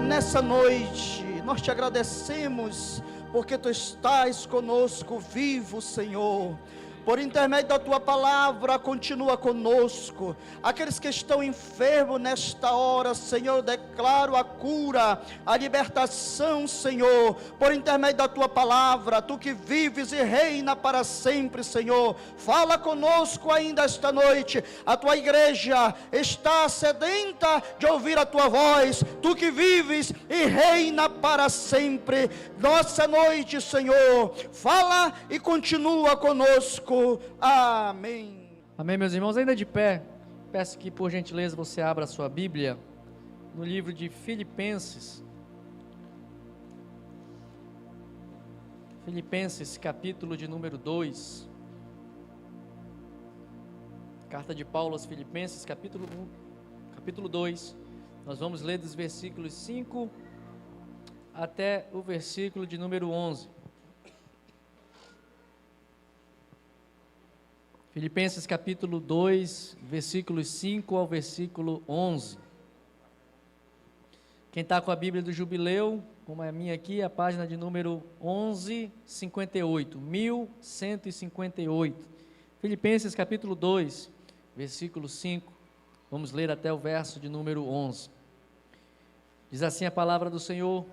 nessa noite nós te agradecemos, porque tu estás conosco vivo, Senhor. Por intermédio da tua palavra, continua conosco. Aqueles que estão enfermos nesta hora, Senhor, declaro a cura, a libertação, Senhor. Por intermédio da tua palavra, tu que vives e reina para sempre, Senhor. Fala conosco ainda esta noite. A tua igreja está sedenta de ouvir a tua voz. Tu que vives e reina para sempre. Nossa noite, Senhor, fala e continua conosco. Amém. Amém, meus irmãos. Ainda de pé, peço que por gentileza você abra a sua Bíblia no livro de Filipenses. Filipenses, capítulo de número 2. Carta de Paulo aos Filipenses, capítulo 2. Nós vamos ler dos versículos 5 até o versículo de número 11. Filipenses capítulo 2, versículos 5 ao versículo 11. Quem está com a Bíblia do Jubileu, como é a minha aqui, a página de número 1158, 1158. Filipenses capítulo 2, versículo 5, vamos ler até o verso de número 11. Diz assim a palavra do Senhor: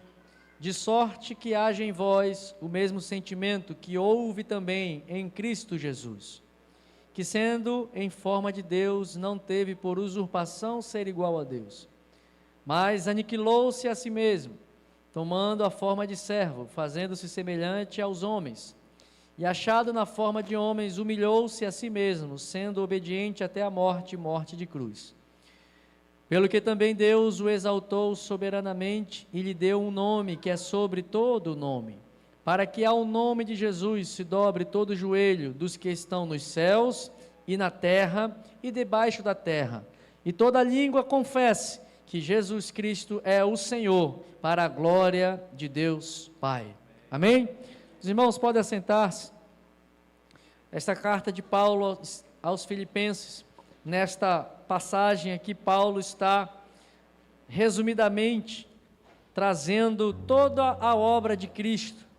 de sorte que haja em vós o mesmo sentimento que houve também em Cristo Jesus, que sendo em forma de Deus, não teve por usurpação ser igual a Deus, mas aniquilou-se a si mesmo, tomando a forma de servo, fazendo-se semelhante aos homens, e achado na forma de homens, humilhou-se a si mesmo, sendo obediente até a morte, morte de cruz. Pelo que também Deus o exaltou soberanamente, e lhe deu um nome que é sobre todo o nome, para que ao nome de Jesus se dobre todo o joelho dos que estão nos céus e na terra e debaixo da terra, e toda língua confesse que Jesus Cristo é o Senhor, para a glória de Deus Pai. Amém? Os irmãos podem assentar-se. Esta carta de Paulo aos Filipenses, nesta passagem aqui, Paulo está resumidamente trazendo toda a obra de Cristo,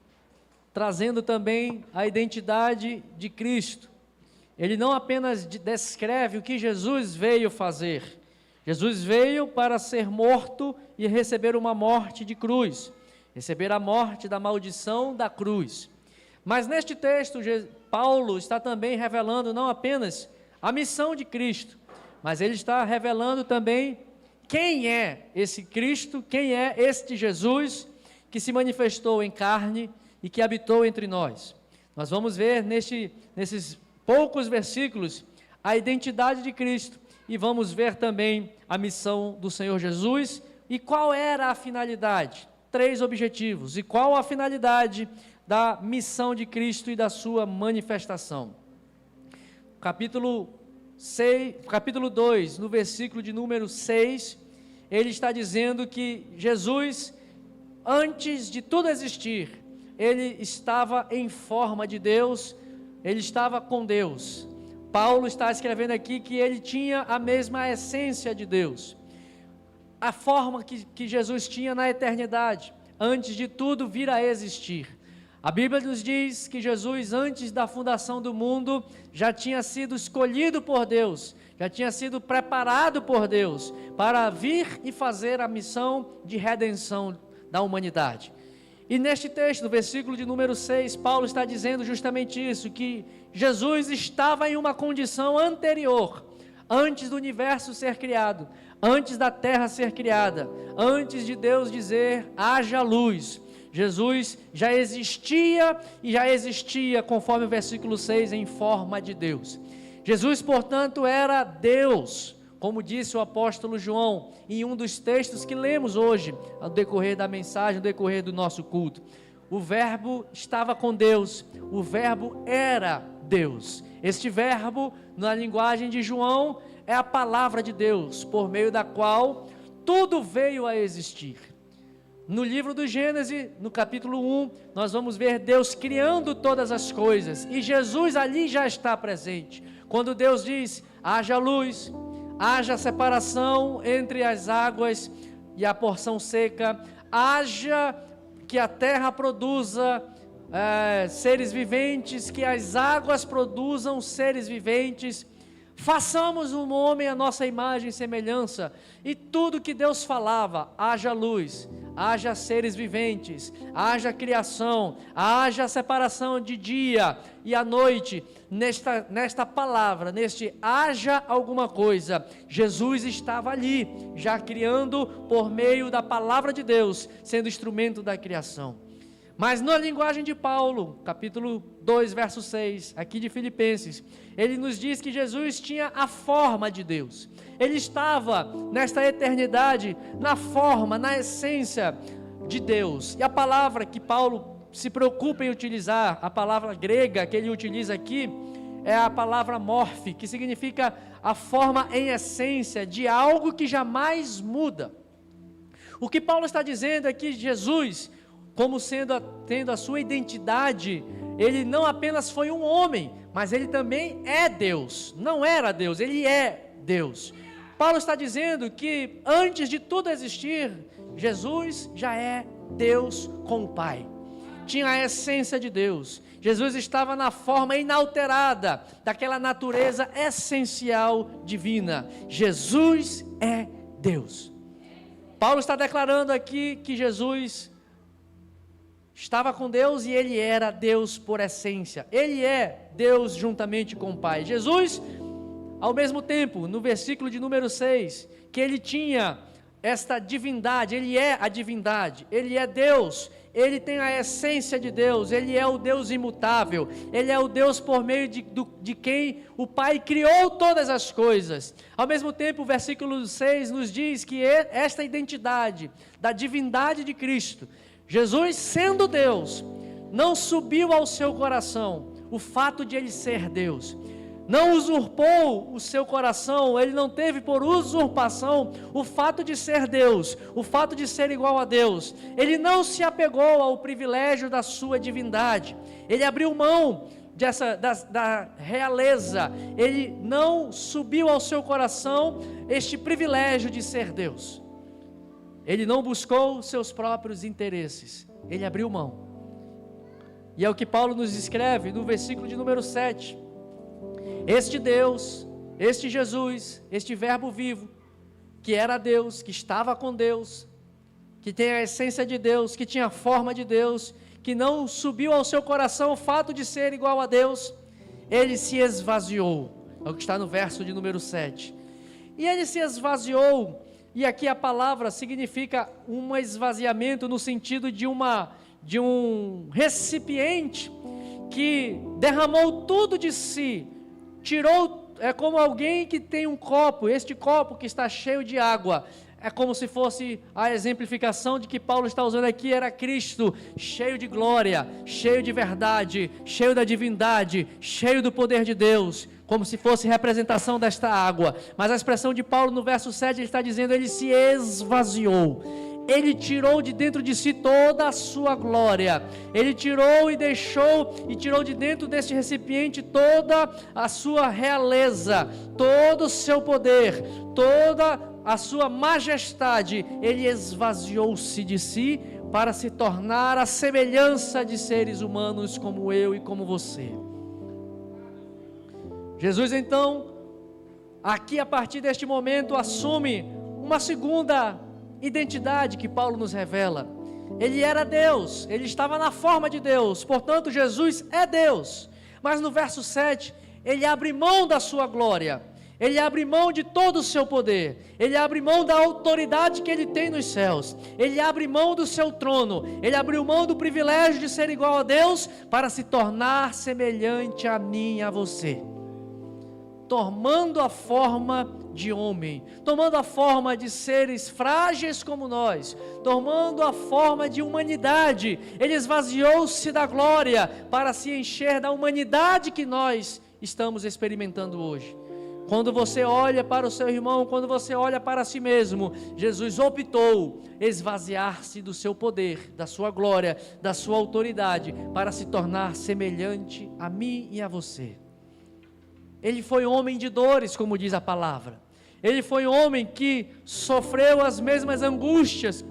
trazendo também a identidade de Cristo. Ele não apenas descreve o que Jesus veio fazer. Jesus veio para ser morto e receber uma morte de cruz, receber a morte da maldição da cruz. Mas neste texto, Paulo está também revelando não apenas a missão de Cristo, mas ele está revelando também quem é esse Cristo, quem é este Jesus que se manifestou em carne e que habitou entre nós. Nós vamos ver nesses poucos versículos a identidade de Cristo e vamos ver também a missão do Senhor Jesus e qual era a finalidade. 3 objetivos. E qual a finalidade da missão de Cristo e da sua manifestação. Capítulo 2, no versículo de número 6, ele está dizendo que Jesus, antes de tudo existir, ele estava em forma de Deus, ele estava com Deus. Paulo está escrevendo aqui que ele tinha a mesma essência de Deus, a forma que Jesus tinha na eternidade, antes de tudo vir a existir. A Bíblia nos diz que Jesus, antes da fundação do mundo, já tinha sido escolhido por Deus, já tinha sido preparado por Deus, para vir e fazer a missão de redenção da humanidade. E neste texto, no versículo de número 6, Paulo está dizendo justamente isso, que Jesus estava em uma condição anterior, antes do universo ser criado, antes da terra ser criada, antes de Deus dizer, haja luz. Jesus já existia e já existia, conforme o versículo 6, em forma de Deus. Jesus, portanto, era Deus, como disse o apóstolo João, em um dos textos que lemos hoje, ao decorrer da mensagem, ao decorrer do nosso culto. O verbo estava com Deus, o verbo era Deus. Este verbo, na linguagem de João, é a palavra de Deus, por meio da qual tudo veio a existir. No livro do Gênesis, no capítulo 1, nós vamos ver Deus criando todas as coisas, e Jesus ali já está presente. Quando Deus diz, haja luz, haja separação entre as águas, e a porção seca, haja que a terra produza seres viventes, que as águas produzam seres viventes, façamos um homem à nossa imagem e semelhança. E tudo que Deus falava, haja luz, haja seres viventes, haja criação, haja separação de dia e a noite, nesta palavra, neste haja alguma coisa, Jesus estava ali, já criando por meio da palavra de Deus, sendo instrumento da criação. Mas na linguagem de Paulo, capítulo 2, verso 6, aqui de Filipenses, ele nos diz que Jesus tinha a forma de Deus. Ele estava nesta eternidade, na forma, na essência de Deus. E a palavra que Paulo se preocupa em utilizar, a palavra grega que ele utiliza aqui, é a palavra morfe, que significa a forma em essência de algo que jamais muda. O que Paulo está dizendo é que Jesus, como tendo a sua identidade, ele não apenas foi um homem, mas ele também é Deus. Não era Deus, ele é Deus. Paulo está dizendo que antes de tudo existir, Jesus já é Deus com o Pai. Tinha a essência de Deus. Jesus estava na forma inalterada daquela natureza essencial divina. Jesus é Deus. Paulo está declarando aqui que Jesus estava com Deus e ele era Deus por essência. Ele é Deus juntamente com o Pai. Jesus, ao mesmo tempo, no versículo de número 6, que ele tinha esta divindade, ele é a divindade, ele é Deus, ele tem a essência de Deus, ele é o Deus imutável, ele é o Deus por meio de quem o Pai criou todas as coisas. Ao mesmo tempo, o versículo 6 nos diz que esta identidade da divindade de Cristo, Jesus sendo Deus, não subiu ao seu coração o fato de ele ser Deus, não usurpou o seu coração, ele não teve por usurpação o fato de ser Deus, o fato de ser igual a Deus. Ele não se apegou ao privilégio da sua divindade, ele abriu mão da realeza, ele não subiu ao seu coração este privilégio de ser Deus. Ele não buscou seus próprios interesses, ele abriu mão. E é o que Paulo nos escreve no versículo de número 7. Este Deus, este Jesus, este verbo vivo, que era Deus, que estava com Deus, que tem a essência de Deus, que tinha a forma de Deus, que não subiu ao seu coração o fato de ser igual a Deus, ele se esvaziou. É o que está no verso de número 7. E ele se esvaziou. E aqui a palavra significa um esvaziamento no sentido de um recipiente que derramou tudo de si, tirou, é como alguém que tem um copo, este copo que está cheio de água, é como se fosse a exemplificação de que Paulo está usando aqui, era Cristo, cheio de glória, cheio de verdade, cheio da divindade, cheio do poder de Deus, como se fosse representação desta água. Mas a expressão de Paulo no verso 7, ele está dizendo, ele se esvaziou, ele tirou de dentro de si toda a sua glória, ele tirou e deixou, e tirou de dentro deste recipiente toda a sua realeza, todo o seu poder, toda a sua majestade, ele esvaziou-se de si, para se tornar a semelhança de seres humanos como eu e como você. Jesus então, aqui a partir deste momento, assume uma segunda identidade que Paulo nos revela. Ele era Deus, ele estava na forma de Deus, portanto Jesus é Deus. Mas no verso 7, ele abre mão da sua glória, ele abre mão de todo o seu poder, ele abre mão da autoridade que ele tem nos céus, ele abre mão do seu trono, ele abriu mão do privilégio de ser igual a Deus, para se tornar semelhante a mim e a você, tomando a forma de homem, tomando a forma de seres frágeis como nós, tomando a forma de humanidade. Ele esvaziou-se da glória para se encher da humanidade que nós estamos experimentando hoje. Quando você olha para o seu irmão, quando você olha para si mesmo, Jesus optou esvaziar-se do seu poder, da sua glória, da sua autoridade, para se tornar semelhante a mim e a você. Ele foi homem de dores, como diz a palavra. Ele foi um homem que sofreu as mesmas angústias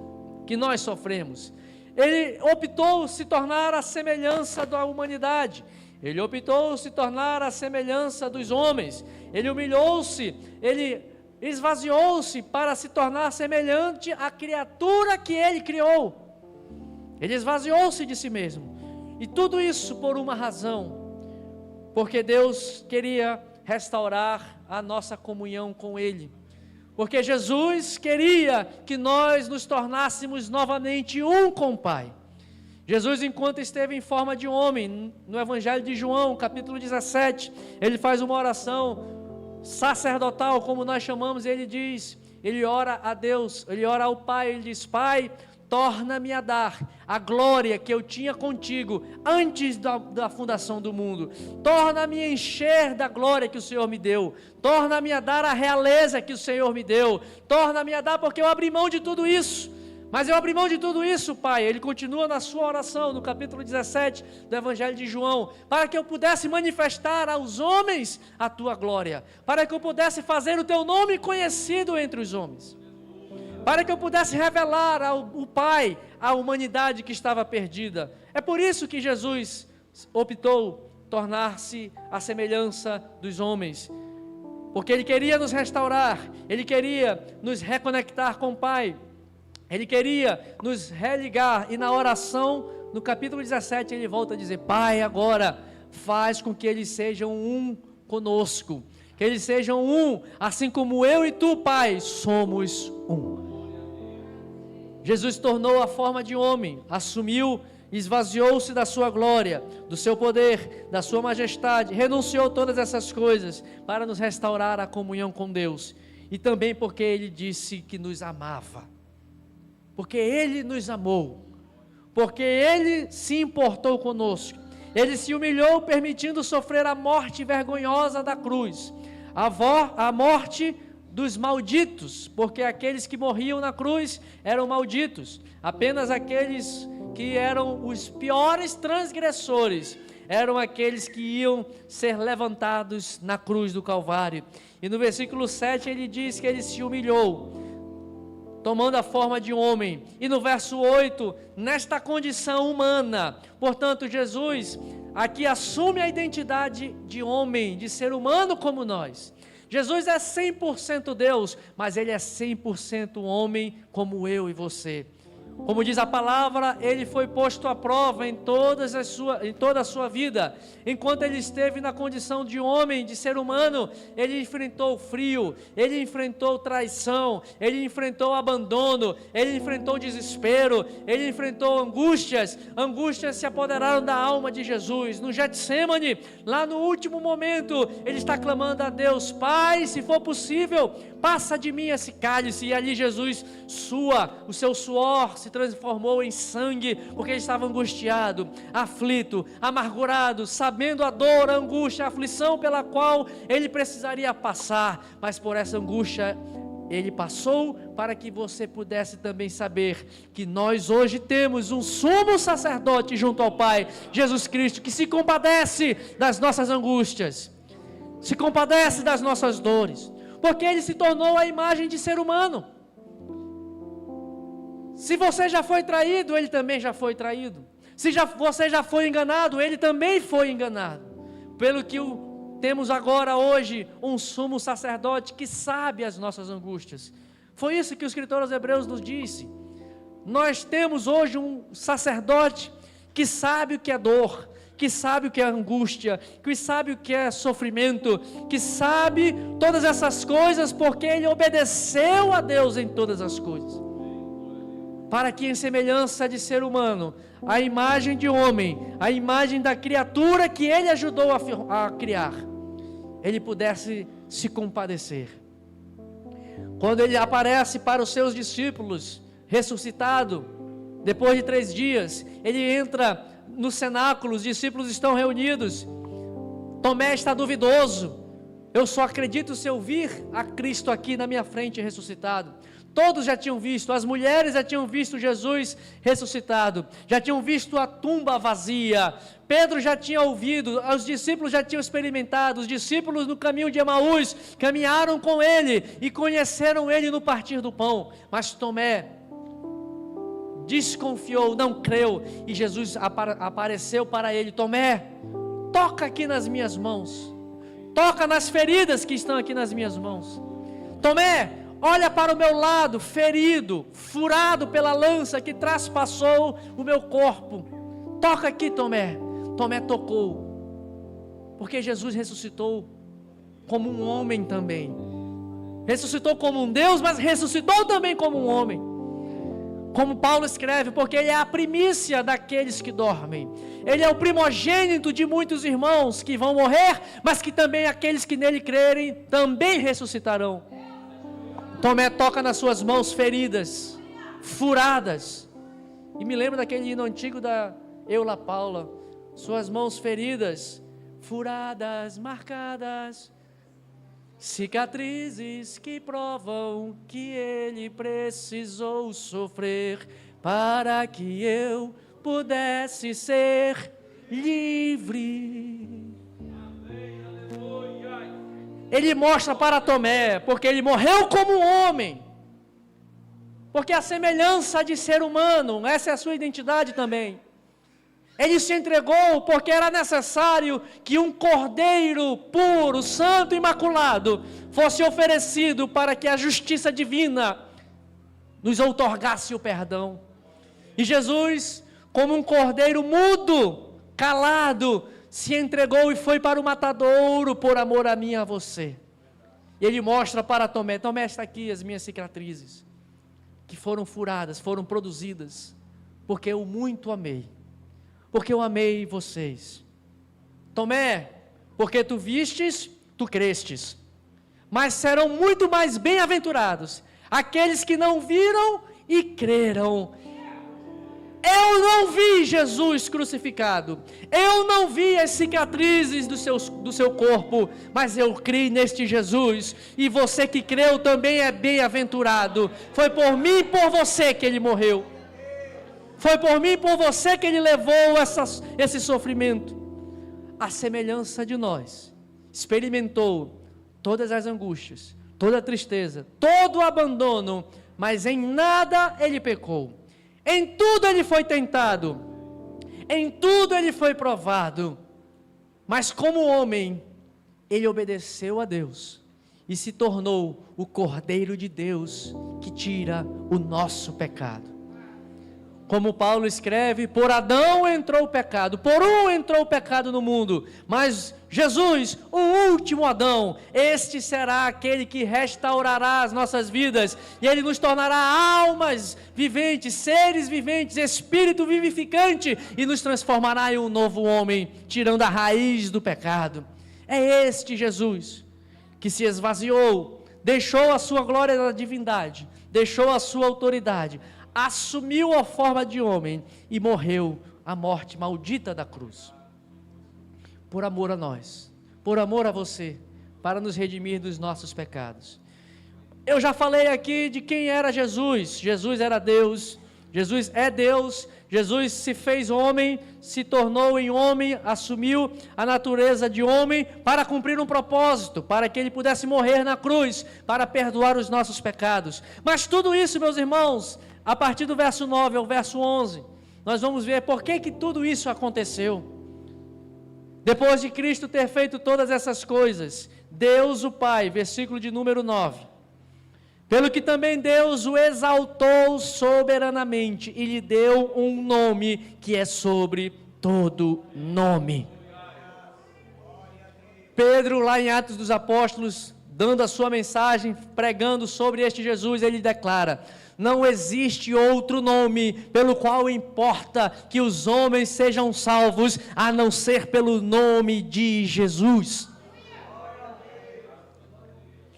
que nós sofremos. Ele optou se tornar a semelhança da humanidade. Ele optou se tornar a semelhança dos homens. Ele humilhou-se, ele esvaziou-se para se tornar semelhante à criatura que ele criou. Ele esvaziou-se de si mesmo. E tudo isso por uma razão. Porque Deus queria restaurar a nossa comunhão com Ele. Porque Jesus queria que nós nos tornássemos novamente um com o Pai. Jesus, enquanto esteve em forma de homem, no Evangelho de João, capítulo 17, ele faz uma oração sacerdotal, como nós chamamos, ele diz, ele ora a Deus, ele ora ao Pai, ele diz: Pai, torna-me a dar a glória que eu tinha contigo antes da fundação do mundo. Torna-me a encher da glória que o Senhor me deu. Torna-me a dar a realeza que o Senhor me deu. Torna-me a dar, porque eu abri mão de tudo isso. Mas eu abri mão de tudo isso, Pai. Ele continua na sua oração, no capítulo 17 do Evangelho de João, para que eu pudesse manifestar aos homens a tua glória, para que eu pudesse fazer o teu nome conhecido entre os homens, para que eu pudesse revelar ao Pai a humanidade que estava perdida. É por isso que Jesus optou tornar-se a semelhança dos homens, porque Ele queria nos restaurar, Ele queria nos reconectar com o Pai, Ele queria nos religar. E na oração, no capítulo 17, Ele volta a dizer: Pai, agora faz com que eles sejam um conosco, que eles sejam um, assim como eu e tu, Pai, somos um. Jesus tornou a forma de homem, assumiu, esvaziou-se da sua glória, do seu poder, da sua majestade, renunciou todas essas coisas para nos restaurar a comunhão com Deus. E também porque Ele disse que nos amava, porque Ele nos amou, porque Ele se importou conosco, Ele se humilhou, permitindo sofrer a morte vergonhosa da cruz, a morte dos malditos, porque aqueles que morriam na cruz eram malditos, apenas aqueles que eram os piores transgressores eram aqueles que iam ser levantados na cruz do Calvário. E no versículo 7 ele diz que Ele se humilhou, tomando a forma de homem. E no verso 8, nesta condição humana, portanto Jesus aqui assume a identidade de homem, de ser humano como nós. Jesus é 100% Deus, mas Ele é 100% homem como eu e você. Como diz a palavra, Ele foi posto à prova em toda a sua vida. Enquanto Ele esteve na condição de homem, de ser humano, Ele enfrentou frio, Ele enfrentou traição, Ele enfrentou abandono, Ele enfrentou desespero, Ele enfrentou angústias se apoderaram da alma de Jesus. No Getsêmani, lá no último momento, Ele está clamando a Deus: Pai, se for possível, passa de mim esse cálice. E ali Jesus o seu suor se transformou em sangue, porque Ele estava angustiado, aflito, amargurado, sabendo a dor, a angústia, a aflição pela qual Ele precisaria passar, mas por essa angústia Ele passou, para que você pudesse também saber que nós hoje temos um sumo sacerdote junto ao Pai, Jesus Cristo, que se compadece das nossas angústias, se compadece das nossas dores, porque Ele se tornou a imagem de ser humano. Se você já foi traído, Ele também já foi traído. Se você já foi enganado, Ele também foi enganado. Pelo que temos agora hoje um sumo sacerdote que sabe as nossas angústias. Foi isso que o escritor aos Hebreus nos disse. Nós temos hoje um sacerdote que sabe o que é dor, que sabe o que é angústia, que sabe o que é sofrimento, que sabe todas essas coisas, porque Ele obedeceu a Deus em todas as coisas, para que em semelhança de ser humano, a imagem de homem, a imagem da criatura que Ele ajudou a criar, Ele pudesse se compadecer. Quando Ele aparece para os seus discípulos, ressuscitado, depois de 3 dias, Ele entra no cenáculo, os discípulos estão reunidos, Tomé está duvidoso: eu só acredito se eu vir a Cristo aqui na minha frente ressuscitado. Todos já tinham visto, as mulheres já tinham visto Jesus ressuscitado, já tinham visto a tumba vazia, Pedro já tinha ouvido, os discípulos já tinham experimentado, os discípulos no caminho de Emaús caminharam com ele e conheceram ele no partir do pão, mas Tomé desconfiou, não creu, e Jesus apareceu para ele: Tomé, toca aqui nas minhas mãos, toca nas feridas que estão aqui nas minhas mãos. Tomé, olha para o meu lado, ferido, furado pela lança que traspassou o meu corpo. Toca aqui, Tomé. Tomé tocou, porque Jesus ressuscitou como um homem também. Ressuscitou como um Deus, mas ressuscitou também como um homem. Como Paulo escreve, porque ele é a primícia daqueles que dormem. Ele é o primogênito de muitos irmãos que vão morrer, mas que também aqueles que nele crerem também ressuscitarão. Tomé toca nas suas mãos feridas, furadas. E me lembro daquele hino antigo da Eula Paula. Suas mãos feridas, furadas, marcadas, cicatrizes que provam que ele precisou sofrer para que eu pudesse ser livre. Ele mostra para Tomé, porque ele morreu como um homem, porque a semelhança de ser humano, essa é a sua identidade também. Ele se entregou porque era necessário que um cordeiro puro, santo e imaculado fosse oferecido para que a justiça divina nos outorgasse o perdão. E Jesus, como um cordeiro mudo, calado, se entregou e foi para o matadouro por amor a mim e a você. E ele mostra para Tomé: Tomé, está aqui as minhas cicatrizes, que foram furadas, foram produzidas, porque eu muito amei. Porque eu amei vocês. Tomé, porque tu vistes, tu crestes. Mas serão muito mais bem-aventurados aqueles que não viram e creram. Eu não vi Jesus crucificado, eu não vi as cicatrizes do seu corpo, mas eu criei neste Jesus, e você que creu também é bem-aventurado. Foi por mim e por você que ele morreu. Foi por mim e por você que ele levou esse sofrimento. A semelhança de nós, experimentou todas as angústias, toda a tristeza, todo o abandono, mas em nada ele pecou. Em tudo ele foi tentado, em tudo ele foi provado, mas como homem, ele obedeceu a Deus e se tornou o Cordeiro de Deus que tira o nosso pecado. Como Paulo escreve, por Adão entrou o pecado, por um entrou o pecado no mundo, mas Jesus, o último Adão, este será aquele que restaurará as nossas vidas, e ele nos tornará almas viventes, seres viventes, espírito vivificante, e nos transformará em um novo homem, tirando a raiz do pecado. É este Jesus, que se esvaziou, deixou a sua glória da divindade, deixou a sua autoridade, assumiu a forma de homem e morreu a morte maldita da cruz, por amor a nós, por amor a você, para nos redimir dos nossos pecados. Eu já falei aqui de quem era Jesus. Jesus era Deus, Jesus é Deus, Jesus se fez homem, se tornou em homem, assumiu a natureza de homem para cumprir um propósito, para que ele pudesse morrer na cruz, para perdoar os nossos pecados. Mas tudo isso, meus irmãos, a partir do verso 9 ao verso 11, nós vamos ver por que tudo isso aconteceu. Depois de Cristo ter feito todas essas coisas, Deus o Pai, versículo de número 9, pelo que também Deus o exaltou soberanamente e lhe deu um nome que é sobre todo nome. Pedro, lá em Atos dos Apóstolos, dando a sua mensagem, pregando sobre este Jesus, ele declara: não existe outro nome pelo qual importa que os homens sejam salvos, a não ser pelo nome de Jesus.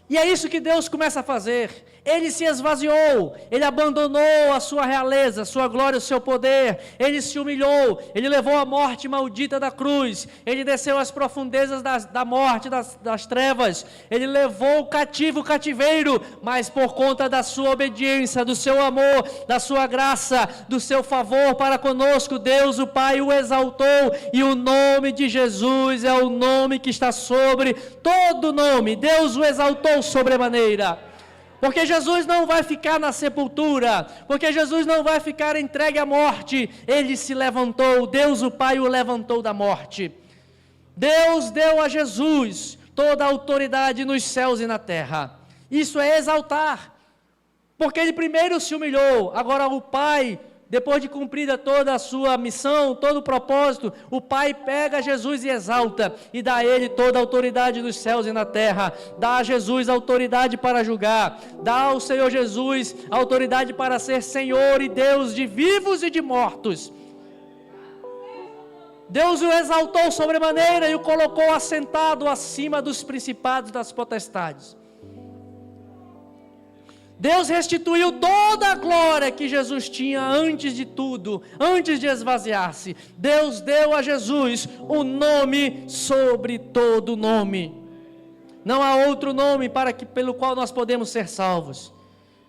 E é isso que Deus começa a fazer. Ele se esvaziou, ele abandonou a sua realeza, a sua glória, o seu poder, ele se humilhou, ele levou a morte maldita da cruz, ele desceu às profundezas da morte, das trevas, ele levou o cativo o cativeiro, mas por conta da sua obediência, do seu amor, da sua graça, do seu favor para conosco, Deus o Pai o exaltou, e o nome de Jesus é o nome que está sobre todo nome. Deus o exaltou sobremaneira, porque Jesus não vai ficar na sepultura, porque Jesus não vai ficar entregue à morte. Ele se levantou, Deus o Pai o levantou da morte. Deus deu a Jesus toda a autoridade nos céus e na terra. Isso é exaltar, porque ele primeiro se humilhou. Agora o Pai, depois de cumprida toda a sua missão, todo o propósito, o Pai pega Jesus e exalta, e dá a Ele toda a autoridade nos céus e na terra, dá a Jesus a autoridade para julgar, dá ao Senhor Jesus a autoridade para ser Senhor e Deus de vivos e de mortos. Deus o exaltou sobremaneira e o colocou assentado acima dos principados das potestades. Deus restituiu toda a glória que Jesus tinha antes de tudo, antes de esvaziar-se. Deus deu a Jesus o nome sobre todo nome. Não há outro nome pelo qual nós podemos ser salvos.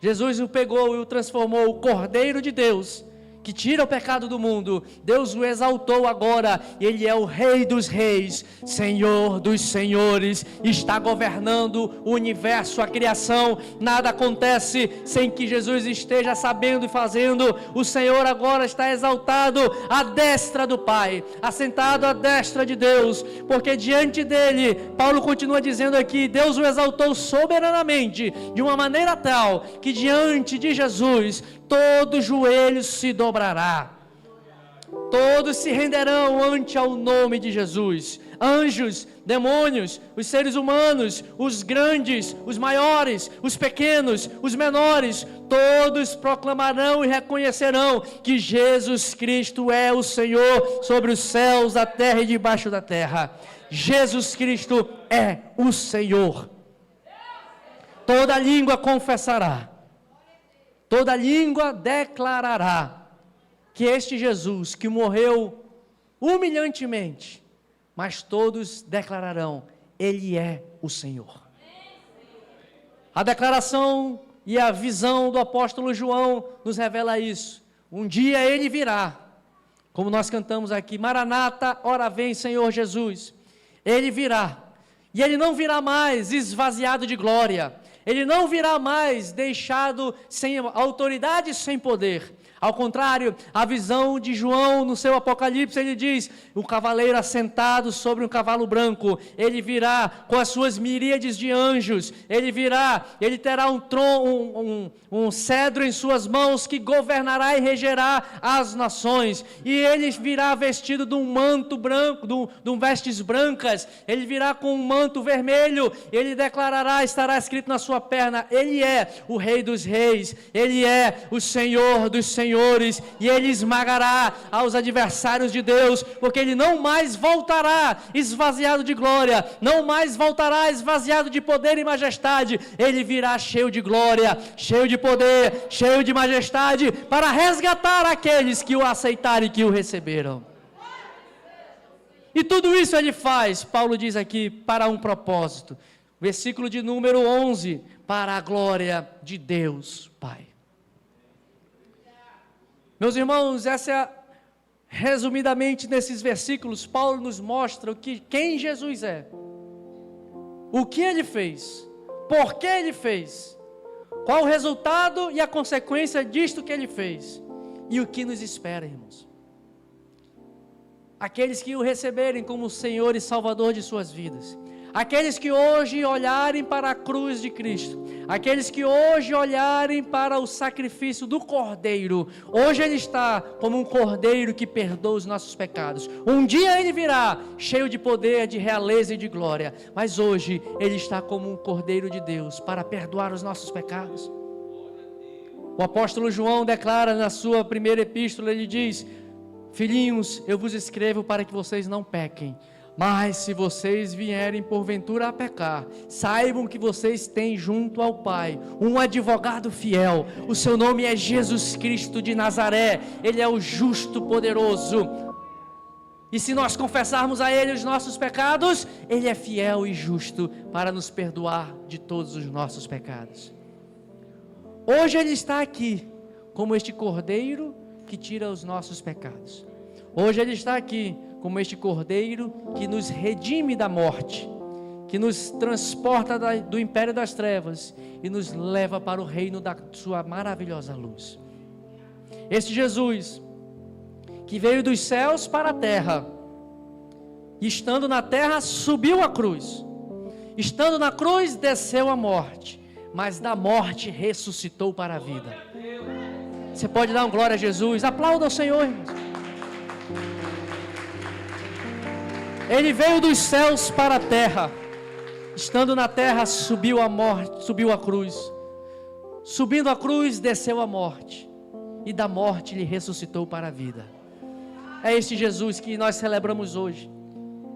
Jesus o pegou e o transformou o Cordeiro de Deus, que tira o pecado do mundo. Deus o exaltou agora, ele é o Rei dos Reis, Senhor dos Senhores, está governando o universo, a criação. Nada acontece sem que Jesus esteja sabendo e fazendo. O Senhor agora está exaltado à destra do Pai, assentado à destra de Deus, porque diante dele, Paulo continua dizendo aqui, Deus o exaltou soberanamente, de uma maneira tal, que diante de Jesus, todo joelho se dobrará, todos se renderão ante ao nome de Jesus. Anjos, demônios, os seres humanos, os grandes, os maiores, os pequenos, os menores, todos proclamarão e reconhecerão que Jesus Cristo é o Senhor sobre os céus, a terra e debaixo da terra. Jesus Cristo é o Senhor. Toda língua confessará, toda língua declarará que este Jesus que morreu humilhantemente, mas todos declararão, Ele é o Senhor. A declaração e a visão do apóstolo João nos revela isso. Um dia Ele virá, como nós cantamos aqui, Maranata, ora vem Senhor Jesus. Ele virá, e Ele não virá mais esvaziado de glória, Ele não virá mais deixado sem autoridade e sem poder. Ao contrário, a visão de João no seu Apocalipse, ele diz, o cavaleiro assentado sobre um cavalo branco, ele virá com as suas miríades de anjos, ele virá, ele terá um cedro em suas mãos que governará e regerá as nações, e ele virá vestido de um manto branco, de vestes brancas, ele virá com um manto vermelho, ele declarará, estará escrito na sua perna, ele é o Rei dos Reis, ele é o Senhor dos Senhores, e ele esmagará aos adversários de Deus, porque ele não mais voltará esvaziado de glória, não mais voltará esvaziado de poder e majestade, ele virá cheio de glória, cheio de poder, cheio de majestade, para resgatar aqueles que o aceitaram e que o receberam. E tudo isso ele faz, Paulo diz aqui, para um propósito, versículo de número 11, para a glória de Deus Pai. Meus irmãos, resumidamente nesses versículos, Paulo nos mostra quem Jesus é, o que Ele fez, por que Ele fez, qual o resultado e a consequência disto que Ele fez, e o que nos espera, irmãos. Aqueles que o receberem como Senhor e Salvador de suas vidas, aqueles que hoje olharem para a cruz de Cristo, aqueles que hoje olharem para o sacrifício do Cordeiro, hoje Ele está como um Cordeiro que perdoa os nossos pecados. Um dia Ele virá cheio de poder, de realeza e de glória, mas hoje Ele está como um Cordeiro de Deus para perdoar os nossos pecados. O apóstolo João declara na sua primeira epístola, ele diz, filhinhos, eu vos escrevo para que vocês não pequem, Mas se vocês vierem porventura a pecar, saibam que vocês têm junto ao Pai um advogado fiel. O seu nome é Jesus Cristo de Nazaré. Ele é o justo, poderoso. E se nós confessarmos a Ele os nossos pecados, Ele é fiel e justo para nos perdoar de todos os nossos pecados. Hoje Ele está aqui como este Cordeiro que tira os nossos pecados. Hoje Ele está aqui como este Cordeiro que nos redime da morte, que nos transporta do império das trevas e nos leva para o reino da sua maravilhosa luz. Este Jesus que veio dos céus para a terra, e estando na terra subiu a cruz, estando na cruz desceu a morte, mas da morte ressuscitou para a vida. Você pode dar uma glória a Jesus? Aplauda ao Senhor, irmãos. Ele veio dos céus para a terra, estando na terra subiu a morte, subiu a cruz, subindo a cruz desceu a morte, e da morte Ele ressuscitou para a vida. É este Jesus que nós celebramos hoje.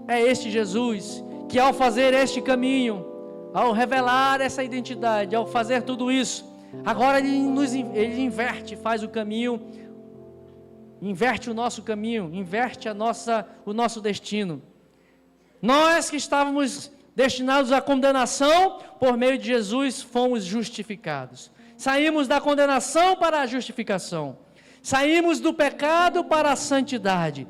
É este Jesus que, ao fazer este caminho, ao revelar essa identidade, ao fazer tudo isso, agora Ele inverte, faz o caminho, inverte o nosso caminho, inverte o nosso destino. Nós que estávamos destinados à condenação, por meio de Jesus fomos justificados. Saímos da condenação para a justificação. Saímos do pecado para a santidade.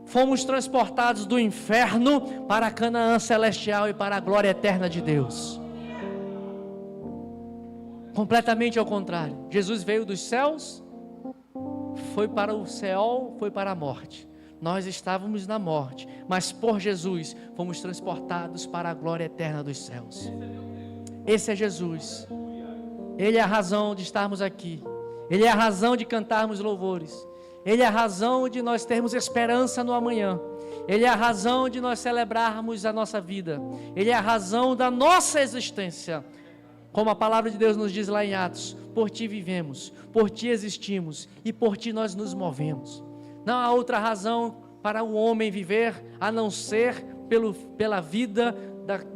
Fomos transportados do inferno para a Canaã celestial e para a glória eterna de Deus. Completamente ao contrário. Jesus veio dos céus, foi para o céu, foi para a morte. Nós estávamos na morte, mas por Jesus fomos transportados para a glória eterna dos céus. Esse é Jesus. Ele é a razão de estarmos aqui. Ele é a razão de cantarmos louvores. Ele é a razão de nós termos esperança no amanhã. Ele é a razão de nós celebrarmos a nossa vida. Ele é a razão da nossa existência. Como a palavra de Deus nos diz lá em Atos: por ti vivemos, por ti existimos e por ti nós nos movemos. Não há outra razão para o homem viver a não ser pela vida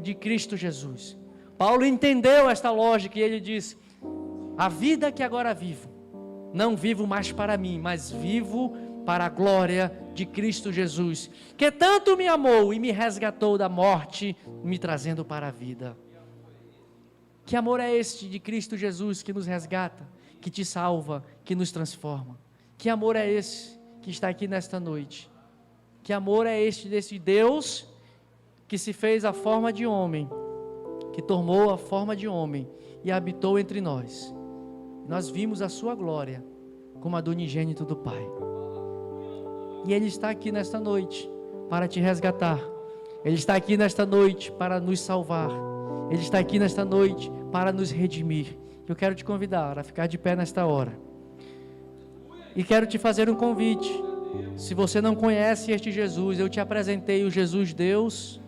de Cristo Jesus. Paulo entendeu esta lógica e ele diz: a vida que agora vivo, não vivo mais para mim, mas vivo para a glória de Cristo Jesus, que tanto me amou e me resgatou da morte, me trazendo para a vida. Que amor é este de Cristo Jesus que nos resgata, que te salva, que nos transforma? Que amor é esse que está aqui nesta noite? Que amor é este desse Deus que se fez a forma de homem, que tomou a forma de homem e habitou entre nós? Nós vimos a sua glória como a do unigênito do Pai. E Ele está aqui nesta noite para te resgatar. Ele está aqui nesta noite para nos salvar. Ele está aqui nesta noite para nos redimir. Eu quero te convidar a ficar de pé nesta hora. E quero te fazer um convite. Se você não conhece este Jesus, eu te apresentei o Jesus Deus,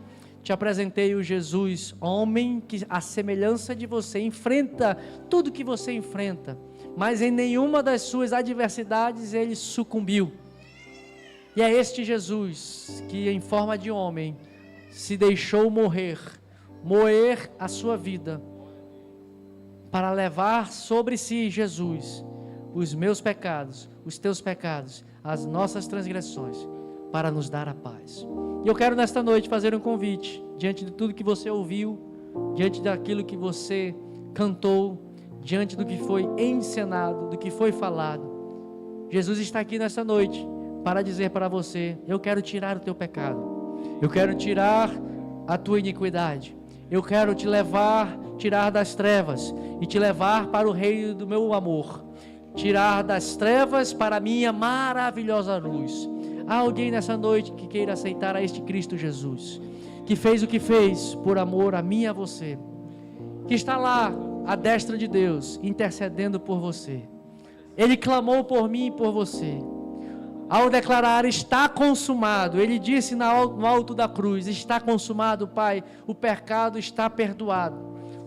te apresentei o Jesus homem, que a semelhança de você enfrenta tudo que você enfrenta, mas em nenhuma das suas adversidades ele sucumbiu. E é este Jesus que em forma de homem se deixou moer a sua vida, para levar sobre si, Jesus, os meus pecados, os teus pecados, as nossas transgressões, para nos dar a paz. E eu quero nesta noite fazer um convite, diante de tudo que você ouviu, diante daquilo que você cantou, diante do que foi encenado, do que foi falado. Jesus está aqui nesta noite para dizer para você: eu quero tirar o teu pecado, eu quero tirar a tua iniquidade, eu quero te tirar das trevas e te levar para o reino do meu amor, tirar das trevas para a minha maravilhosa luz. Há alguém nessa noite que queira aceitar a este Cristo Jesus, que fez o que fez por amor a mim e a você, que está lá à destra de Deus, intercedendo por você. Ele clamou por mim e por você. Ao declarar está consumado, ele disse no alto da cruz: está consumado, Pai, o pecado está perdoado,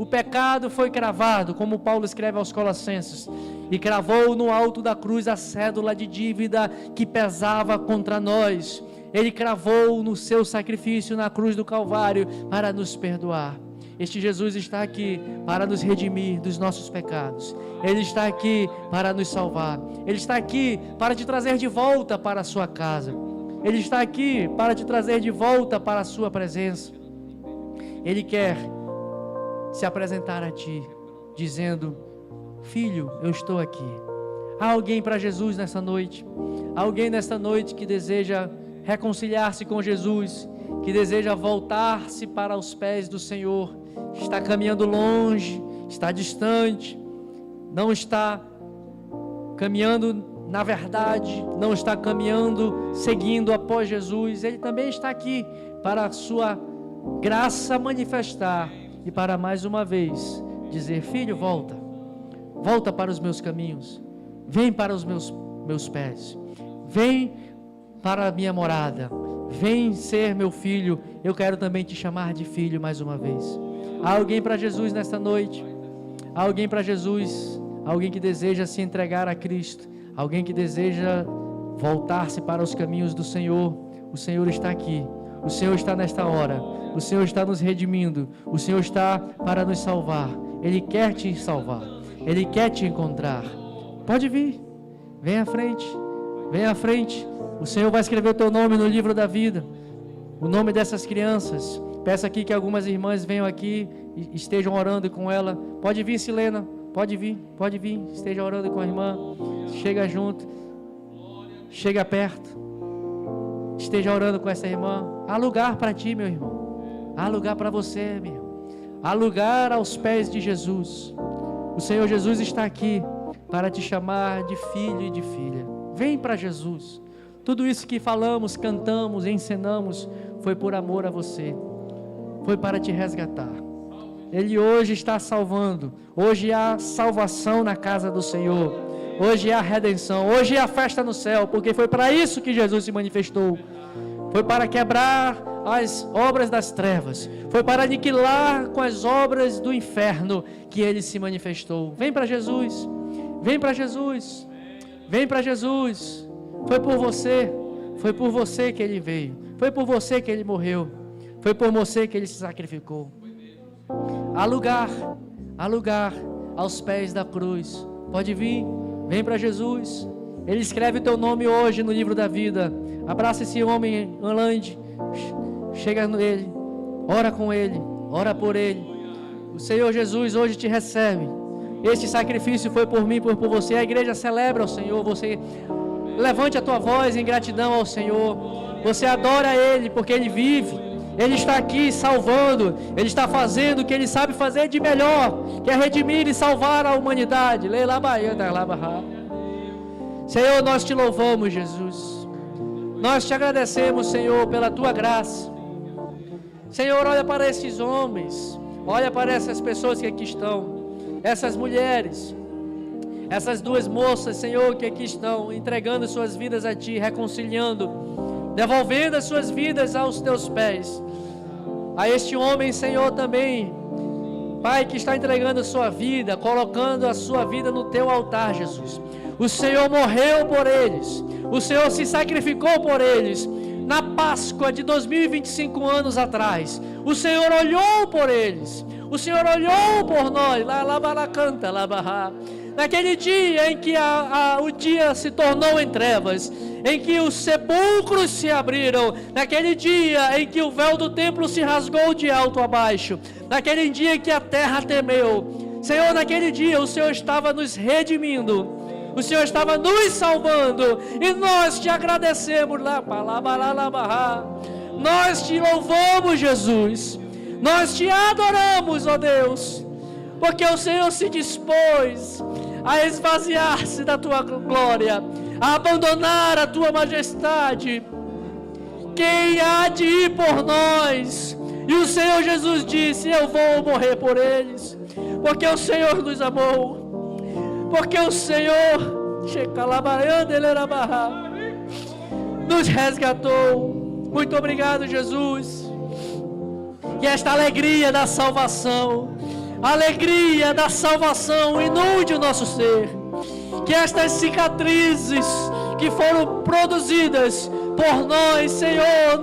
O pecado foi cravado, como Paulo escreve aos Colossenses, e cravou no alto da cruz a cédula de dívida que pesava contra nós. Ele cravou no seu sacrifício na cruz do Calvário para nos perdoar. Este Jesus está aqui para nos redimir dos nossos pecados. Ele está aqui para nos salvar. Ele está aqui para te trazer de volta para a sua casa. Ele está aqui para te trazer de volta para a sua presença. Ele quer se apresentar a ti, dizendo: filho, eu estou aqui. Há alguém para Jesus nessa noite? Há alguém nesta noite que deseja reconciliar-se com Jesus, que deseja voltar-se para os pés do Senhor, está caminhando longe, está distante, não está caminhando na verdade, não está caminhando, seguindo após Jesus. Ele também está aqui para a sua graça manifestar e para mais uma vez dizer: filho, volta para os meus caminhos, vem para os meus pés, vem para a minha morada, vem ser meu filho. Eu quero também te chamar de filho mais uma vez. Há alguém para Jesus nesta noite? Há alguém para Jesus? Alguém que deseja se entregar a Cristo? Alguém que deseja voltar-se para os caminhos do Senhor? O Senhor está aqui. O Senhor está nesta hora. O Senhor está nos redimindo. O Senhor está para nos salvar. Ele quer te salvar. Ele quer te encontrar. Pode vir. Vem à frente. Vem à frente. O Senhor vai escrever o teu nome no livro da vida. O nome dessas crianças. Peço aqui que algumas irmãs venham aqui e estejam orando com ela. Pode vir, Silena. Pode vir. Esteja orando com a irmã. Chega junto. Chega perto. Esteja orando com essa irmã. Há lugar para ti, meu irmão. Há lugar para você, meu irmão. Há lugar aos pés de Jesus. O Senhor Jesus está aqui para te chamar de filho e de filha. Vem para Jesus. Tudo isso que falamos, cantamos, ensinamos, foi por amor a você. Foi para te resgatar. Ele hoje está salvando. Hoje há salvação na casa do Senhor. Hoje há redenção. Hoje há festa no céu, porque foi para isso que Jesus se manifestou. Foi para quebrar as obras das trevas. Foi para aniquilar com as obras do inferno que ele se manifestou. Vem para Jesus. Vem para Jesus. Vem para Jesus. Foi por você. Foi por você que ele veio. Foi por você que ele morreu. Foi por você que ele se sacrificou. Há lugar aos pés da cruz. Pode vir, vem para Jesus. Ele escreve o teu nome hoje no livro da vida. Abraça esse homem, Anlande. Chega nele, ora com ele, ora por ele. O Senhor Jesus hoje te recebe. Este sacrifício foi por mim, por você. A igreja celebra ao Senhor. Você levante a tua voz em gratidão ao Senhor. Você adora Ele porque Ele vive. Ele está aqui salvando. Ele está fazendo o que Ele sabe fazer de melhor, que é redimir e salvar a humanidade. Senhor, nós te louvamos, Jesus. Nós te agradecemos, Senhor, pela tua graça. Senhor, olha para esses homens, olha para essas pessoas que aqui estão, essas mulheres, essas duas moças, Senhor, que aqui estão entregando suas vidas a Ti, reconciliando, devolvendo as suas vidas aos Teus pés. A este homem, Senhor, também, Pai, que está entregando a sua vida, colocando a sua vida no Teu altar, Jesus. O Senhor morreu por eles, o Senhor se sacrificou por eles, na Páscoa de 2025 anos atrás. O Senhor olhou por eles, o Senhor olhou por nós, naquele dia em que o dia se tornou em trevas, em que os sepulcros se abriram, naquele dia em que o véu do templo se rasgou de alto a baixo, naquele dia em que a terra temeu. Senhor, naquele dia o Senhor estava nos redimindo, o Senhor estava nos salvando, e nós te agradecemos. Nós te louvamos, Jesus. Nós te adoramos, ó Deus, porque o Senhor se dispôs a esvaziar-se da tua glória, a abandonar a tua majestade. Quem há de ir por nós? E o Senhor Jesus disse: eu vou morrer por eles, porque o Senhor nos amou, porque o Senhor nos resgatou. Muito obrigado, Jesus. Que esta alegria da salvação A alegria da salvação inunde o nosso ser. Que estas cicatrizes que foram produzidas por nós, Senhor,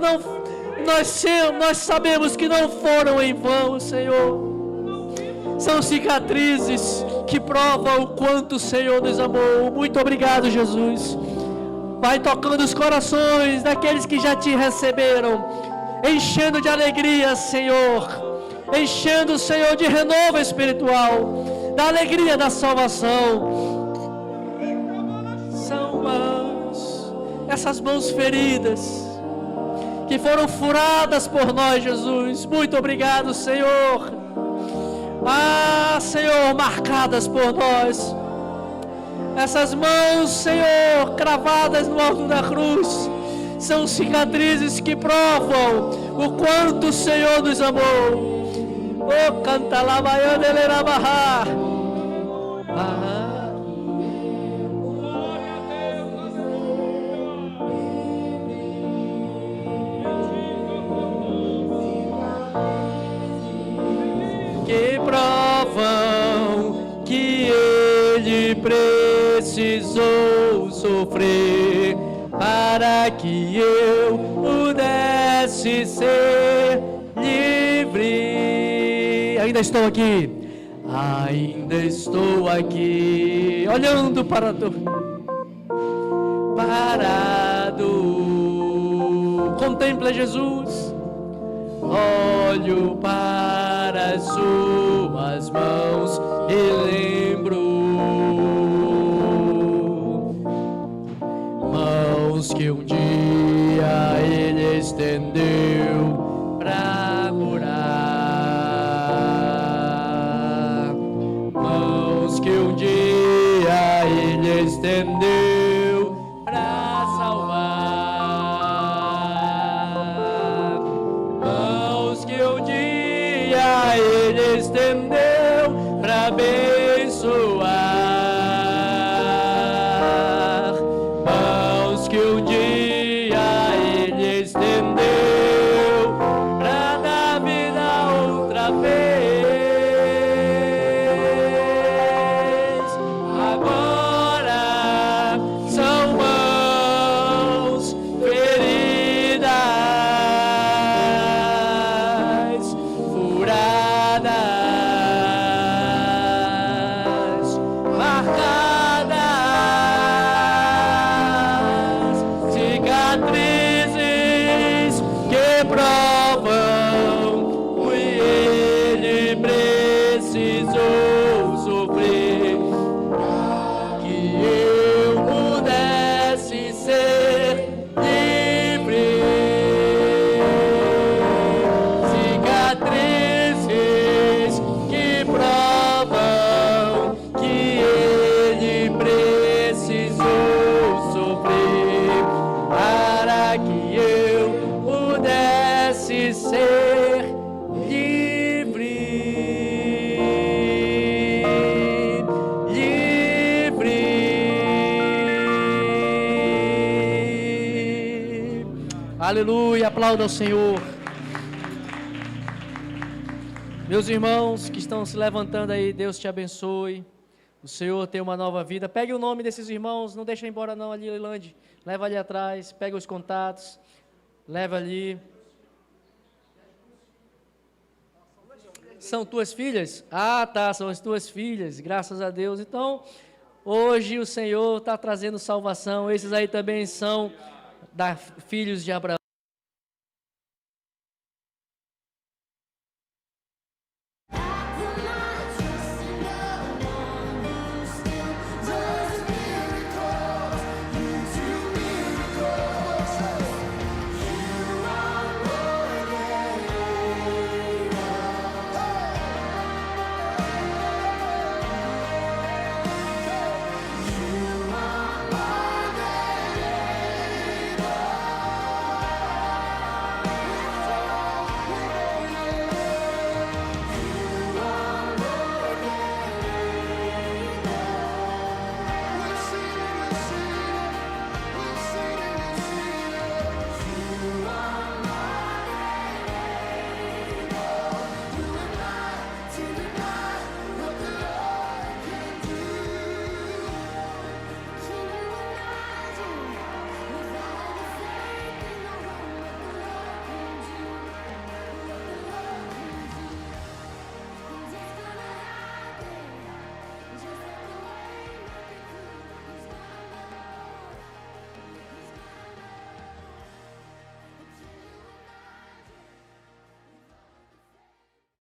nós sabemos que não foram em vão, Senhor. São cicatrizes que provam o quanto o Senhor nos amou. Muito obrigado, Jesus. Vai tocando os corações daqueles que já te receberam, enchendo de alegria, Senhor. Enchendo, Senhor, de renovo espiritual, da alegria da salvação. São mãos, essas mãos feridas, que foram furadas por nós, Jesus. Muito obrigado, Senhor. Ah, Senhor, marcadas por nós. Essas mãos, Senhor, cravadas no alto da cruz, são cicatrizes que provam o quanto o Senhor nos amou. Oh, canta lá, Baiana, ele era barra. Que provam que ele precisou sofrer para que eu pudesse ser livre. Ainda estou aqui. Ainda estou aqui. Olhando para tu. Parado. Contempla Jesus. Olho para as suas mãos e lembro. Mãos que um dia ele estendeu para curar. Mãos que um dia ele estendeu para salvar. Mãos que um dia ele estendeu para abençoar. Mãos que um dia ele estendeu para dar vida outra vez. Agora são mãos feridas, furadas, marcadas, cicatrizes que provam que ele precisou sofrer, que eu pudesse ser livre. Cicatrizes que provam que ele precisou sofrer para que eu pudesse ser livre. Livre. Aleluia, aplauda ao Senhor. Meus irmãos que estão se levantando aí, Deus te abençoe. O Senhor tem uma nova vida. Pegue o nome desses irmãos, não deixa embora não ali, Leilande. Leva ali atrás, pega os contatos, leva ali. São tuas filhas? Ah, tá, são as tuas filhas, graças a Deus. Então, hoje o Senhor está trazendo salvação. Esses aí também são filhos de Abraão.